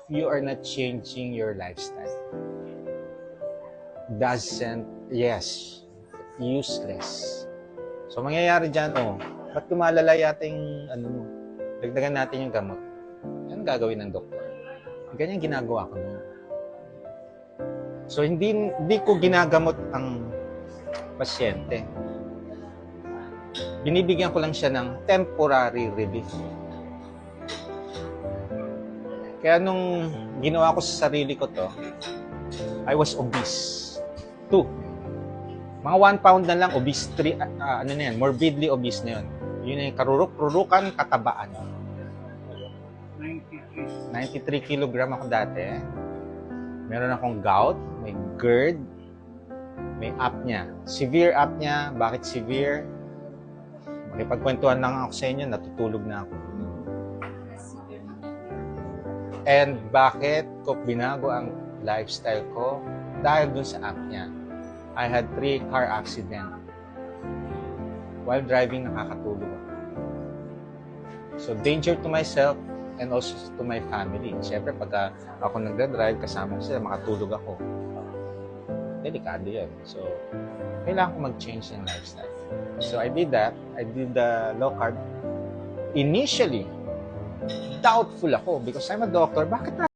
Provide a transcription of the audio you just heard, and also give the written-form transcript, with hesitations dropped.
you are not changing your lifestyle, useless. So, mangyayari dyan, ba't lumalala yata yung, dagdagan natin yung gamot? Yan gagawin ng doktor. Ganyan ginagawa ko nun. So, hindi ko ginagamot ang pasyente. Binibigyan ko lang siya ng temporary relief. Kaya nung ginawa ko sa sarili ko to, I was obese. 2. Mga 1 pound na lang, obese. 3, morbidly obese na yun. Yun yung karuruk-rurukan, katabaan. 93 kilogram ako dati. Meron akong gout, may GERD, may apnea. Severe apnea. Bakit severe? Makipagkwentuhan lang ako sa inyo, natutulog na ako. And bakit ko binago ang lifestyle ko? Dahil dun sa apnea. I had 3 car accident. While driving, nakakatulog ako. So, danger to myself and also to my family. Siyempre, pagka ako nagdadrive, kasama ko sila, makatulog ako. Delikado yan. So, kailangan ko mag-change ng lifestyle. So, I did that. I did the low carb. Initially, doubtful ako because I'm a doctor. Bakit